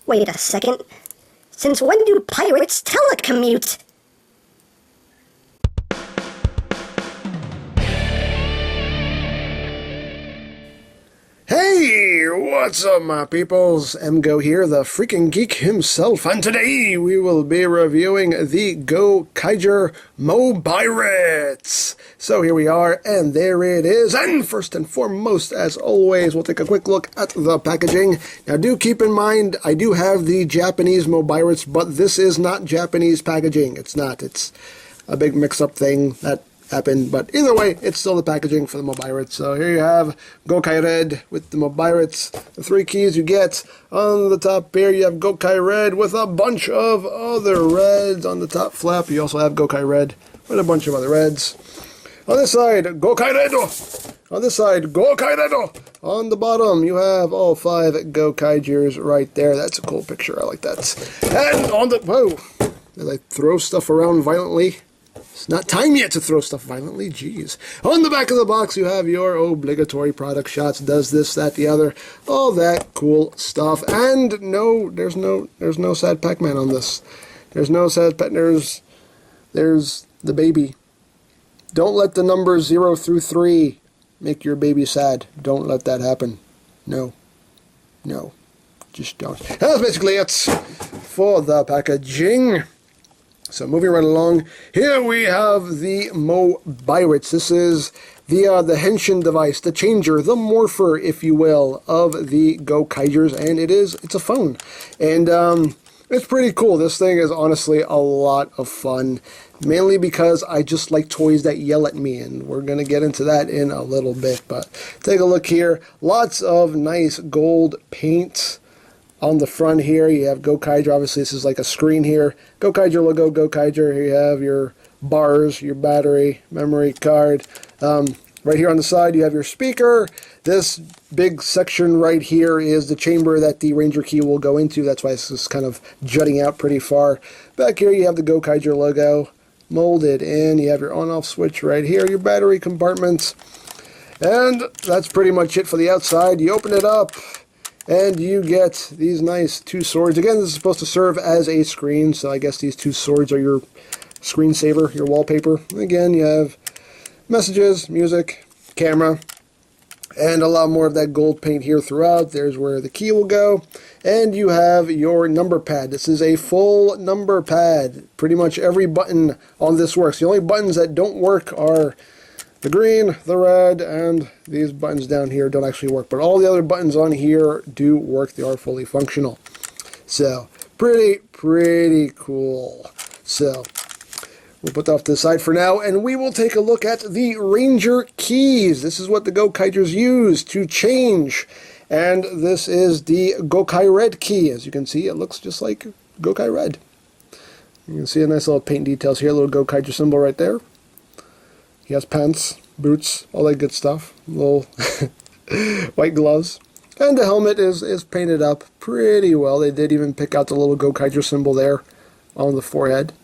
Wait a second. Since when do pirates telecommute? Hey, what's up, my peoples? EmGo here, the freaking geek himself, and today we will be reviewing the Gokaiger MOBIRATES. So here we are, and there it is. And first and foremost, as always, we'll take a quick look at the packaging. Now, do keep in mind, I do have the Japanese MOBIRATES, but this is not Japanese packaging. It's not. It's a big mix-up thing that happened, but either way, it's still the packaging for the MOBIRATES. So here you have Gokaiger Red with the MOBIRATES. The 3 keys you get on the top here, you have Gokaiger Red with a bunch of other reds on the top flap. You also have Gokaiger Red with a bunch of other reds. On this side, Gokaiger Red. On this side, Gokaiger Red. On the bottom, you have all 5 Gokaigers right there. That's a cool picture. I like that. And on the... Whoa! Did I throw stuff around violently? It's not time yet to throw stuff violently, jeez. On the back of the box, you have your obligatory product shots, does this, that, the other, all that cool stuff. And no, there's no sad Pac-Man on this. There's no sad Pac, there's the baby. Don't let the numbers 0 through 3 make your baby sad. Don't let that happen. No. No. Just don't. That's basically it for the packaging. So moving right along, here we have the MOBIRATES. This is the henshin device, the changer, the morpher, if you will, of the Gokaigers, and it's a phone. And it's pretty cool. This thing is honestly a lot of fun, mainly because I just like toys that yell at me, and we're going to get into that in a little bit. But take a look here. Lots of nice gold paint. On the front here, you have Gokaiger. Obviously, this is like a screen here. Gokaiger logo, Gokaiger. Here you have your bars, your battery, memory card. Right here on the side, you have your speaker. This big section right here is the chamber that the Ranger key will go into. That's why this is kind of jutting out pretty far. Back here, you have the Gokaiger logo molded in. You have your on-off switch right here, your battery compartments. And that's pretty much it for the outside. You open it up, and you get these nice 2 swords. Again, this is supposed to serve as a screen, so I guess these 2 swords are your screensaver, your wallpaper. Again, you have messages, music, camera, and a lot more of that gold paint here throughout. There's where the key will go. And you have your number pad. This is a full number pad. Pretty much every button on this works. The only buttons that don't work are the green, the red, and these buttons down here don't actually work. But all the other buttons on here do work. They are fully functional. So, pretty cool. So, we'll put that off to the side for now, and we will take a look at the Ranger keys. This is what the Gokaigers use to change. And this is the Gokaiger Red key. As you can see, it looks just like Gokaiger Red. You can see a nice little paint details here, a little Gokaiger symbol right there. He has pants, boots, all that good stuff. Little white gloves. And the helmet is painted up pretty well. They did even pick out the little Gokaiger symbol there on the forehead.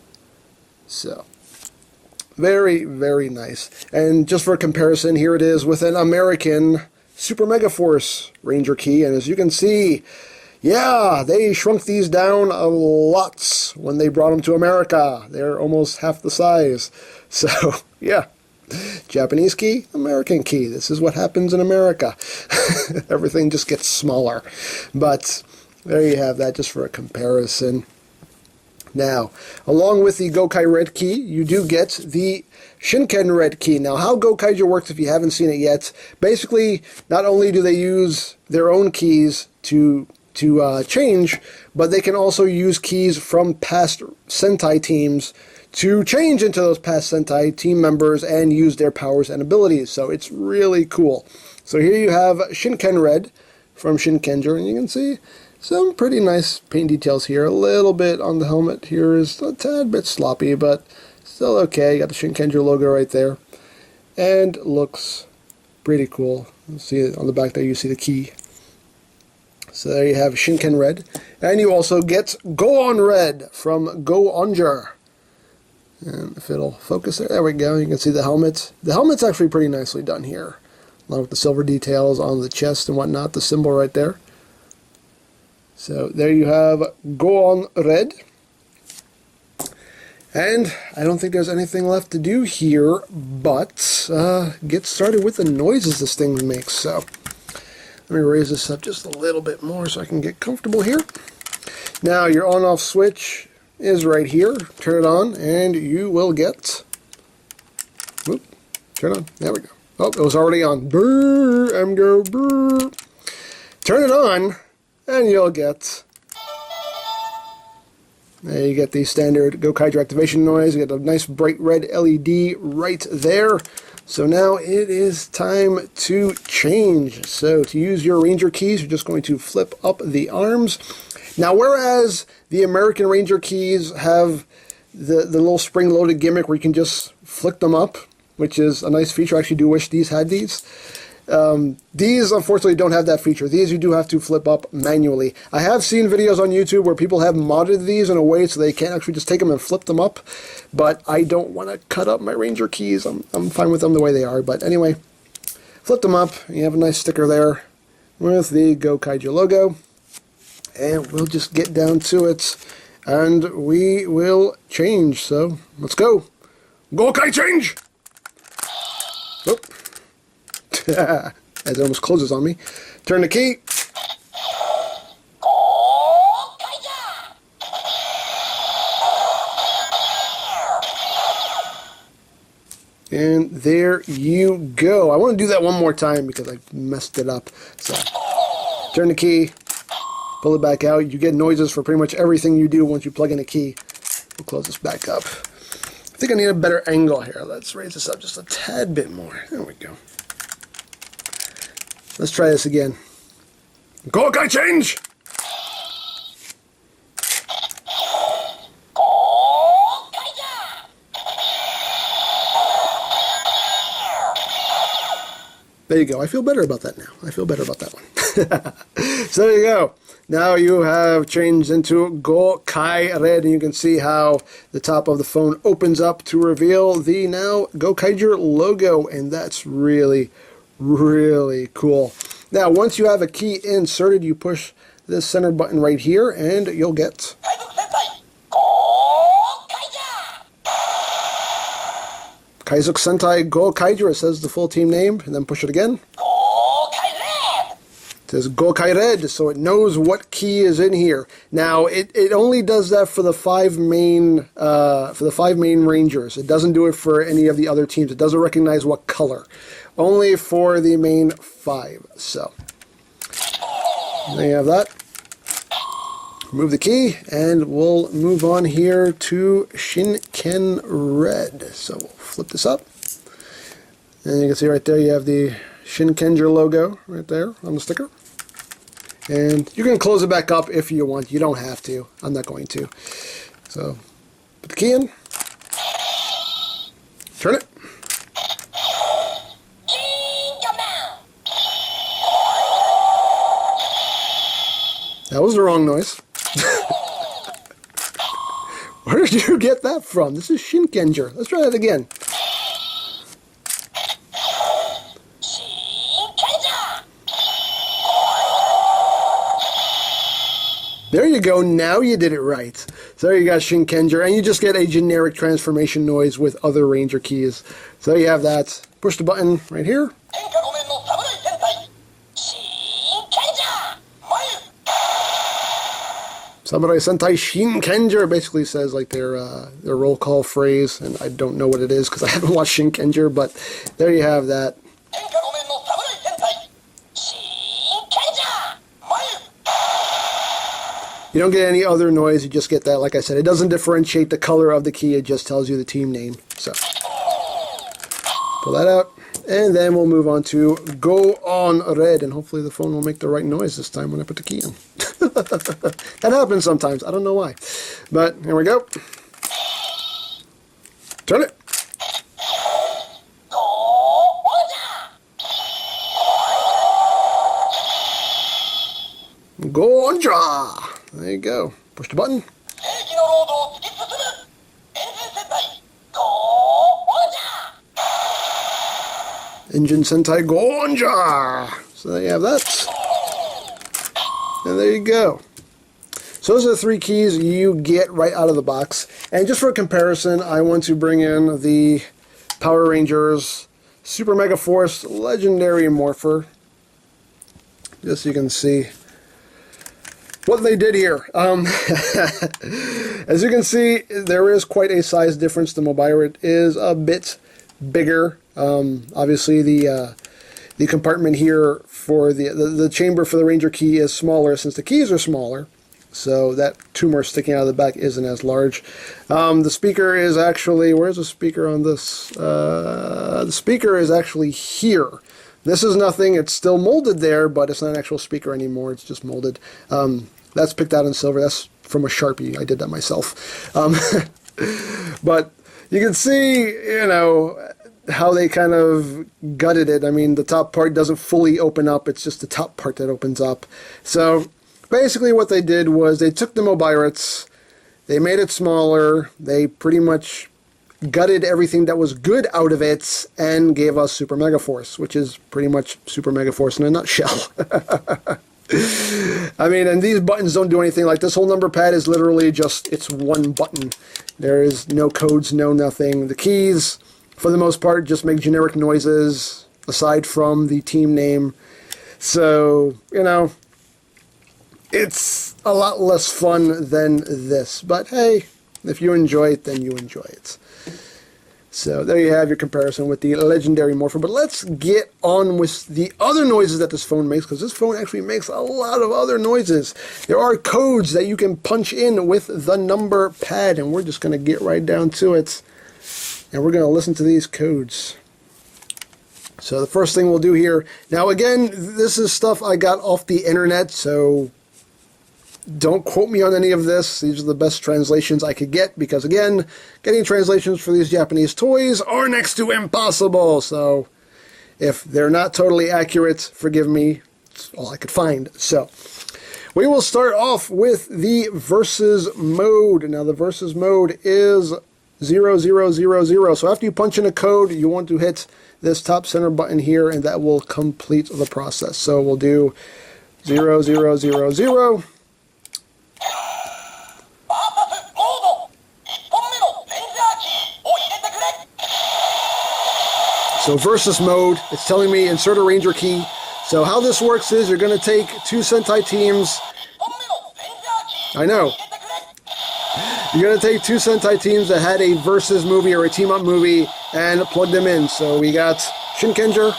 So, very nice. And just for comparison, here it is with an American Super Mega Force Ranger key. And as you can see, yeah, they shrunk these down a lot when they brought them to America. They're almost half the size. So, yeah. Japanese key, American key. This is what happens in America. Everything just gets smaller. But there you have that just for a comparison. Now, along with the Gokaiger Red key, you do get the Shin Ken Red key. Now, how Gokaiger works, if you haven't seen it yet, basically, not only do they use their own keys to change, but they can also use keys from past Sentai teams to change into those past Sentai team members and use their powers and abilities. So it's really cool. So here you have Shin Ken Red from Shin Kenger, and you can see some pretty nice paint details here. A little bit on the helmet here is a tad bit sloppy, but still okay. You got the Shin Kenger logo right there. And looks pretty cool. You see it on the back there, you see the key. So there you have Shin Ken Red. And you also get Go On Red from Gokaiger. And if it'll focus there we go. You can see the helmet. The helmet's actually pretty nicely done here, along with the silver details on the chest and whatnot, the symbol right there. So there you have Go on Red. And I don't think there's anything left to do here but get started with the noises this thing makes. So let me raise this up just a little bit more so I can get comfortable here. Now your on-off switch is right here. Turn it on and you will get... Whoop, turn it on. There we go. Oh, it was already on. Brrr, EmGo, brrr. Turn it on and you'll get... There you get the standard Gokaiger activation noise. You get a nice bright red LED right there. So now it is time to change. So to use your Ranger keys, you're just going to flip up the arms. Now whereas the American Ranger keys have the little spring-loaded gimmick where you can just flick them up, which is a nice feature. I actually do wish these had these. These unfortunately don't have that feature. These you do have to flip up manually. I have seen videos on YouTube where people have modded these in a way so they can actually just take them and flip them up, but I don't want to cut up my Ranger keys. I'm fine with them the way they are, but anyway, flip them up. You have a nice sticker there with the Gokaiger logo, and we'll just get down to it and we will change. So let's go. Gokai change! Oop. As it almost closes on me. Turn the key. And there you go. I want to do that one more time because I messed it up. So, turn the key, pull it back out. You get noises for pretty much everything you do once you plug in a key. We'll close this back up. I think I need a better angle here. Let's raise this up just a tad bit more. There we go. Let's try this again. Gokai change! There you go. I feel better about that now. I feel better about that one. So there you go. Now you have changed into Gokaiger Red, and you can see how the top of the phone opens up to reveal the now Gokaiger logo, and that's really cool. Now once you have a key inserted, you push this center button right here and you'll get Kaizuk Sentai Gokaiger. It says the full team name, and then push it again. It says Gokai Red, so it knows what key is in here. Now it only does that for the five main Rangers. It doesn't do it for any of the other teams. It doesn't recognize what color. Only for the main 5. So there you have that. Remove the key, and we'll move on here to Shin Ken Red. So we'll flip this up, and you can see right there you have the Shin Kenjer logo right there on the sticker. And you can close it back up if you want. You don't have to. I'm not going to. So put the key in. Turn it. That was the wrong noise. Where did you get that from? This is Shin Kenjer. Let's try that again. There you go. Now you did it right. So there you got Shin Kenjer, and you just get a generic transformation noise with other Ranger keys. So there you have that. Push the button right here. Samurai Sentai Shin Kenjer basically says like their roll call phrase, and I don't know what it is because I haven't watched Shin Kenjer, but there you have that. You don't get any other noise, you just get that. Like I said, it doesn't differentiate the color of the key, it just tells you the team name. So pull that out, and then we'll move on to Go on Red, and hopefully the phone will make the right noise this time when I put the key in. That happens sometimes, I don't know why. But here we go. Turn it. Go on draw. There you go. Push the button. Engine Sentai Gonja. So there you have that. And there you go. So those are the 3 keys you get right out of the box. And just for comparison, I want to bring in the Power Rangers Super Mega Force Legendary Morpher, just so you can see what they did here. As you can see, there is quite a size difference. The MOBIRATE is a bit bigger. Obviously, the compartment here for the chamber for the Ranger key is smaller since the keys are smaller. So that tumor sticking out of the back isn't as large. The speaker is actually, where's the speaker on this? The speaker is actually here. This is nothing, it's still molded there, but it's not an actual speaker anymore, it's just molded. That's picked out in silver, that's from a Sharpie, I did that myself. But you can see, you know, how they kind of gutted it. I mean, the top part doesn't fully open up, it's just the top part that opens up. So basically what they did was they took the MOBIRATES, they made it smaller, they pretty much gutted everything that was good out of it and gave us Super Mega Force, which is pretty much Super Mega Force in a nutshell. I mean, and these buttons don't do anything. Like, this whole number pad is literally just, it's one button. There is no codes, no nothing. The keys, for the most part, just make generic noises, aside from the team name. So, you know, it's a lot less fun than this. But hey, if you enjoy it, then you enjoy it. So there you have your comparison with the Legendary Morpher. But let's get on with the other noises that this phone makes, because this phone actually makes a lot of other noises. There are codes that you can punch in with the number pad, and we're just going to get right down to it. And we're going to listen to these codes. So the first thing we'll do here, now again, this is stuff I got off the internet, so don't quote me on any of this. These are the best translations I could get, because again, getting translations for these Japanese toys are next to impossible. So if they're not totally accurate, forgive me, it's all I could find. So we will start off with the versus mode. Now the versus mode is 0000. So after you punch in a code, you want to hit this top center button here, and that will complete the process. So we'll do 0000. So versus mode, it's telling me insert a Ranger key. So how this works is you're going to take 2 Sentai teams. I know. You're going to take 2 Sentai teams that had a versus movie or a team-up movie and plug them in. So we got Shin Ken Red.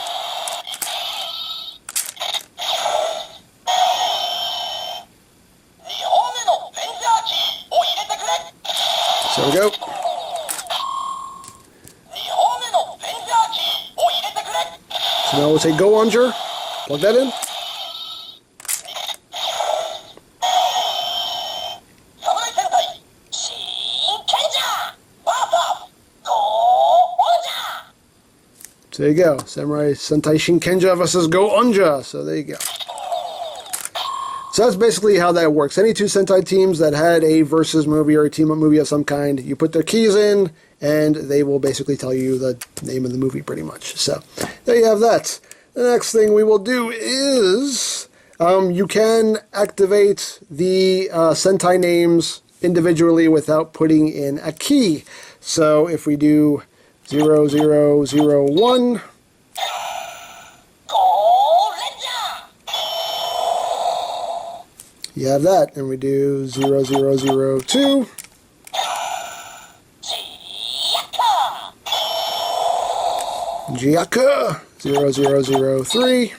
So we go. So now we'll say Gokaiger, plug that in. So there you go, Samurai Sentai Shin Ken Red versus Gokaiger. So there you go. So that's basically how that works. Any 2 Sentai teams that had a versus movie or a team-up movie of some kind, you put their keys in, and they will basically tell you the name of the movie pretty much. So there you have that. The next thing we will do is you can activate the Sentai names individually without putting in a key. So if we do 0001, you have that, and we do 0002. Jiaka 0003.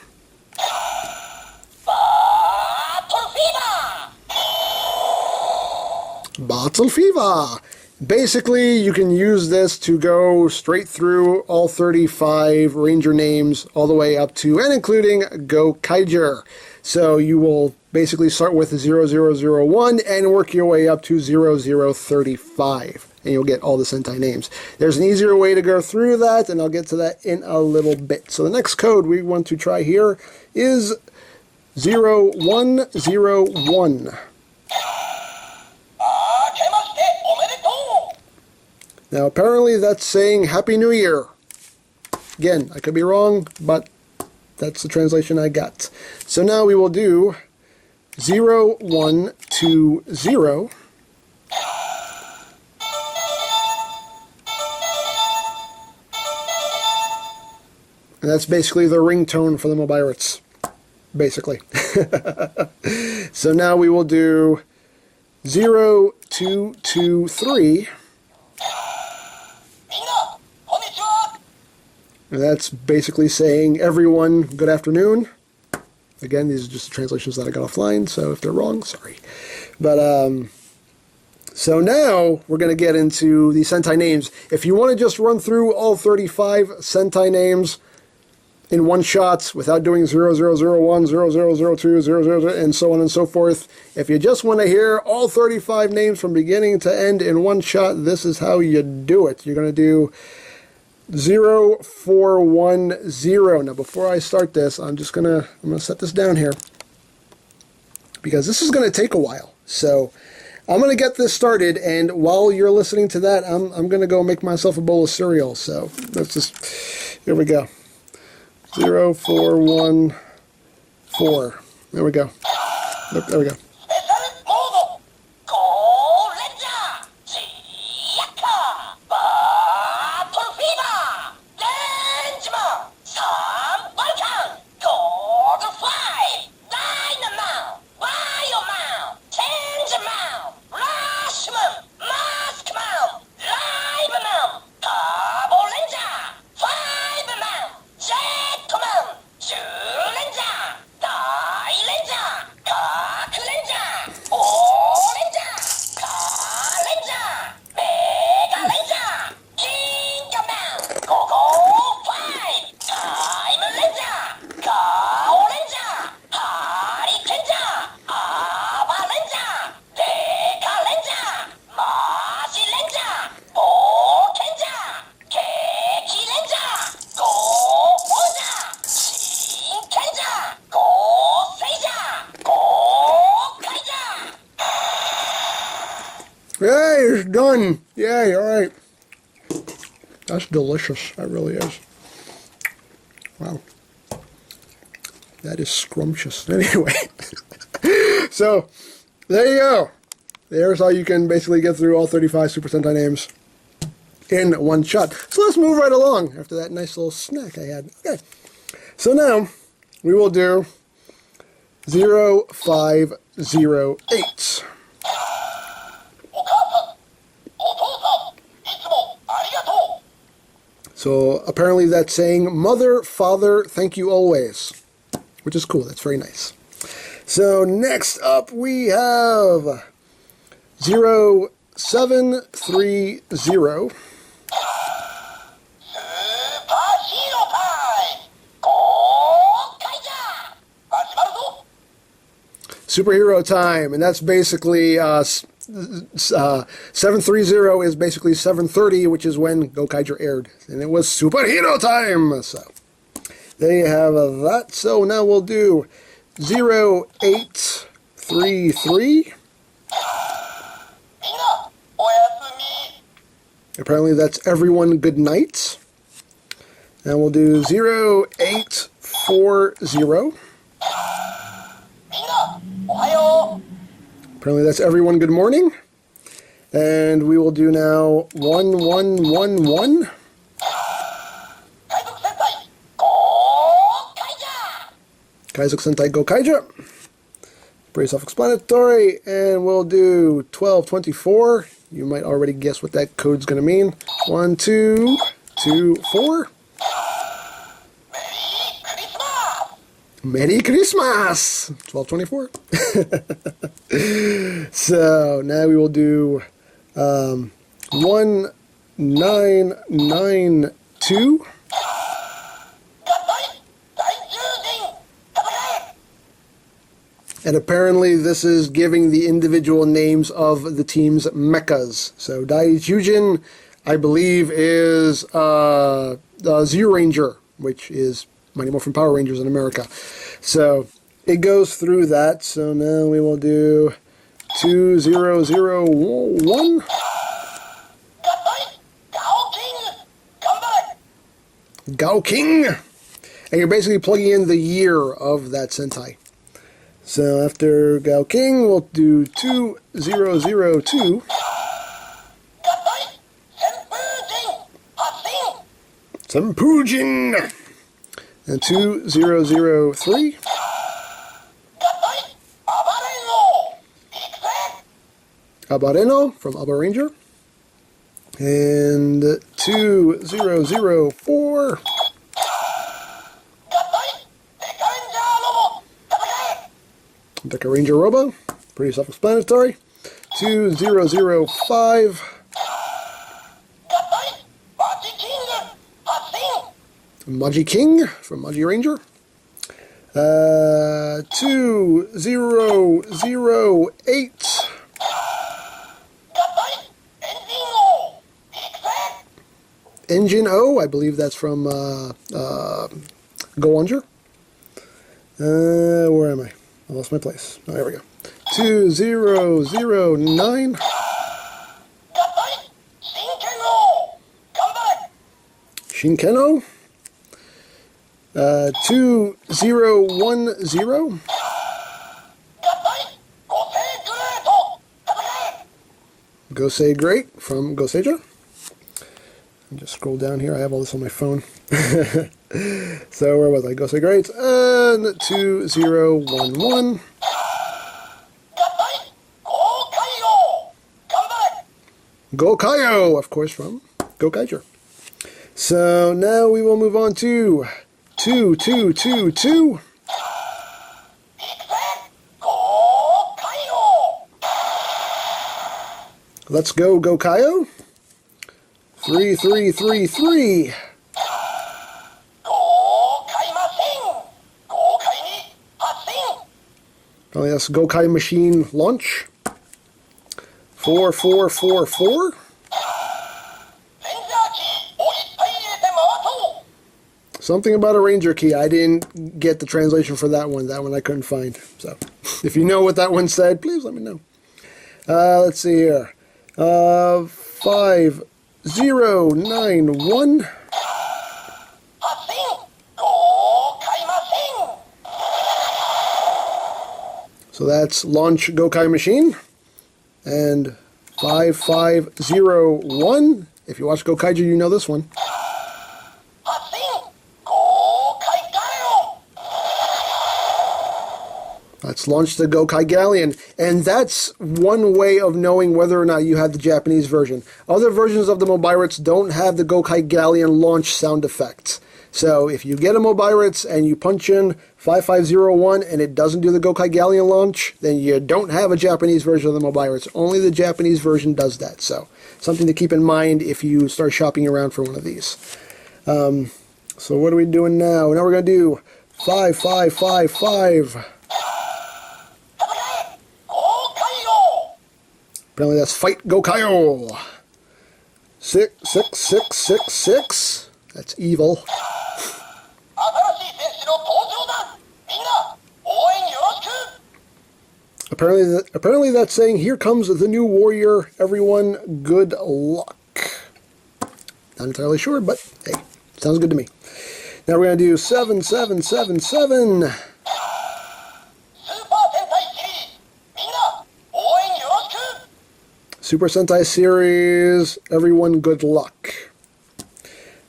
Battle Fever. Basically, you can use this to go straight through all 35 Ranger names all the way up to and including Gokaiger. So you will basically start with 0001 and work your way up to 0035. And you'll get all the Sentai names. There's an easier way to go through that, and I'll get to that in a little bit. So the next code we want to try here is 0101. Now apparently that's saying Happy New Year. Again, I could be wrong, but that's the translation I got. So now we will do 0120. And that's basically the ringtone for the MOBIRATES, basically. So now we will do 0223. And that's basically saying, everyone, good afternoon. Again, these are just the translations that I got offline, so if they're wrong, sorry. But, so now we're going to get into the Sentai names. If you want to just run through all 35 Sentai names in one shot without doing 0001, 0002, 00, and so on and so forth, if you just want to hear all 35 names from beginning to end in one shot, this is how you do it. You're going to do 0410. Now, before I start this, I'm gonna set this down here because this is going to take a while. So I'm going to get this started, and while you're listening to that, I'm going to go make myself a bowl of cereal. So let's just, here we go. 0414. There we go. Yep, there we go. Yay, it's done. Yay, alright. That's delicious. That really is. Wow. That is scrumptious. Anyway. So, there you go. There's how you can basically get through all 35 Super Sentai names in one shot. So let's move right along after that nice little snack I had. Okay. So now, we will do 0508. So apparently that's saying, Mother, Father, thank you always. Which is cool. That's very nice. So next up we have 0730. Superhero time, and that's basically 730 is basically 7:30, which is when Gokaiger aired, and it was superhero time. So there you have that. So now we'll do 0833. Apparently that's everyone good night. And we'll do 0840. Apparently that's everyone good morning. And we will do now 1111. Kaizuk Sentai Gokaiger. Pretty self-explanatory. And we'll do 1224. You might already guess what that code's going to mean. 1, 2, 2, 4. Merry Christmas! 1224. So now we will do 1992. And apparently this is giving the individual names of the team's mechas. So Daijujin, I believe, is Zero Ranger, which is Mighty Morphin Power Rangers in America. So it goes through that. So now we will do 2001. Gao King! And you're basically plugging in the year of that Sentai. So after Gao King, we'll do 2002. Senpujin! And 2003. Abareno from Alba Ranger. And 2004. Deca Ranger Robo. Pretty self-explanatory. 2005. Maji King from Maji Ranger. 2008. Engine O, I believe that's from Gokaiger. Where am I? I lost my place. Oh, there we go. 2009. Shin Ken Red. 2010. Gosei Great from Gokaiger. Just scroll down here. I have all this on my phone. So where was I? Gosei Great. And 2011. Gokaiger, of course, from Gokaiger. So now we will move on to 2222. Let's go Gokaiger. 3333. Probably that's Gokai Machine Launch. 4444. Something about a Ranger key. I didn't get the translation for that one. That one I couldn't find. So, if you know what that one said, please let me know. Let's see here. 5091. So that's Launch Gokai Machine. And 5501. If you watch Gokaiger, you know this one. Let's launch the Gokai Galleon, and that's one way of knowing whether or not you have the Japanese version. Other versions of the MOBIRATES don't have the Gokai Galleon launch sound effect. So if you get a MOBIRATES and you punch in 5501 and it doesn't do the Gokai Galleon launch, then you don't have a Japanese version of the MOBIRATES. Only the Japanese version does that. So something to keep in mind if you start shopping around for one of these. So what are we doing now? Now we're going to do 5555. Apparently that's Fight Gokaiger. 66666. That's evil. Apparently that's saying, here comes the new warrior, everyone, good luck. Not entirely sure, but hey, sounds good to me. Now we're going to do 7777. Super Sentai series, everyone good luck.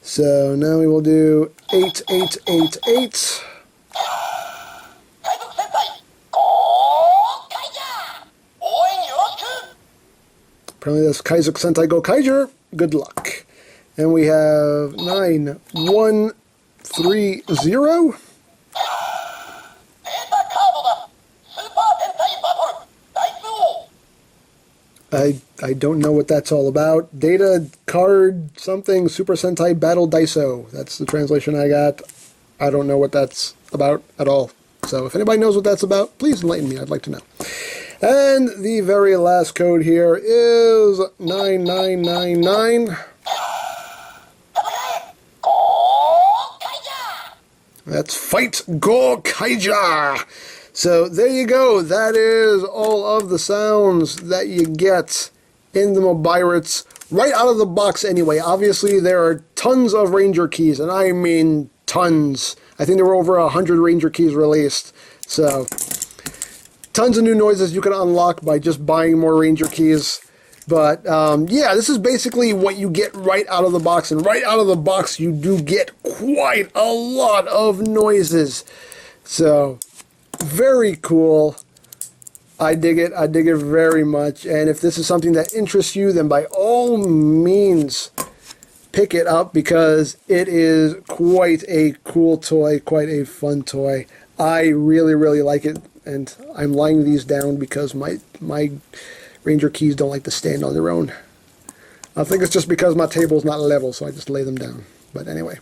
So now we will do 8888. Apparently that's Kaizuk Sentai Gokaiger, good luck. And we have 9130. I don't know what that's all about. Data card something Super Sentai Battle Daiso. That's the translation I got. I don't know what that's about at all. So if anybody knows what that's about, please enlighten me. I'd like to know. And the very last code here is 9999. That's Fight Gokaiger. So there you go. That is all of the sounds that you get in the MOBIRATES right out of the box anyway. Obviously, there are tons of Ranger keys, and I mean tons. I think there were over 100 Ranger keys released. So Tons of new noises you can unlock by just buying more Ranger keys. But, yeah, this is basically what you get right out of the box. And right out of the box, you do get quite a lot of noises. So, very cool. I dig it. I dig it very much. And if this is something that interests you, then by all means, pick it up because it is quite a cool toy, quite a fun toy. I really, really like it. And I'm laying these down because my Ranger keys don't like to stand on their own. I think it's just because my table's not level, so I just lay them down. But anyway,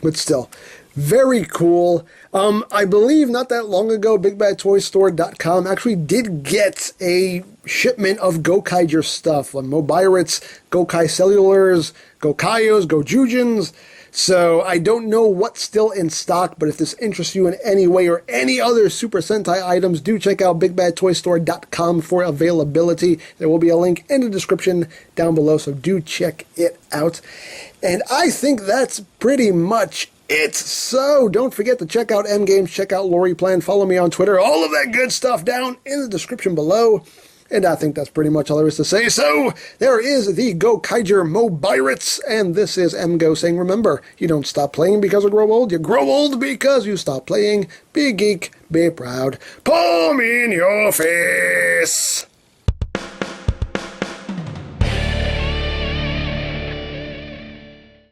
but still, very cool. I believe not that long ago, BigBadToyStore.com actually did get a shipment of Gokaiger stuff, like MOBIRATES, Gokai Cellulars, Gokaigers, Gojujins. So I don't know what's still in stock, but if this interests you in any way or any other Super Sentai items, do check out BigBadToyStore.com for availability. There will be a link in the description down below, so do check it out. And I think that's pretty much it. So don't forget to check out EmGo's, check out Lori Plan, follow me on Twitter, all of that good stuff down in the description below. And I think that's pretty much all there is to say. So, there is the Gokaiger MOBIRATES, and this is EmGo saying, remember, you don't stop playing because you grow old because you stop playing. Be a geek, be proud, palm in your face.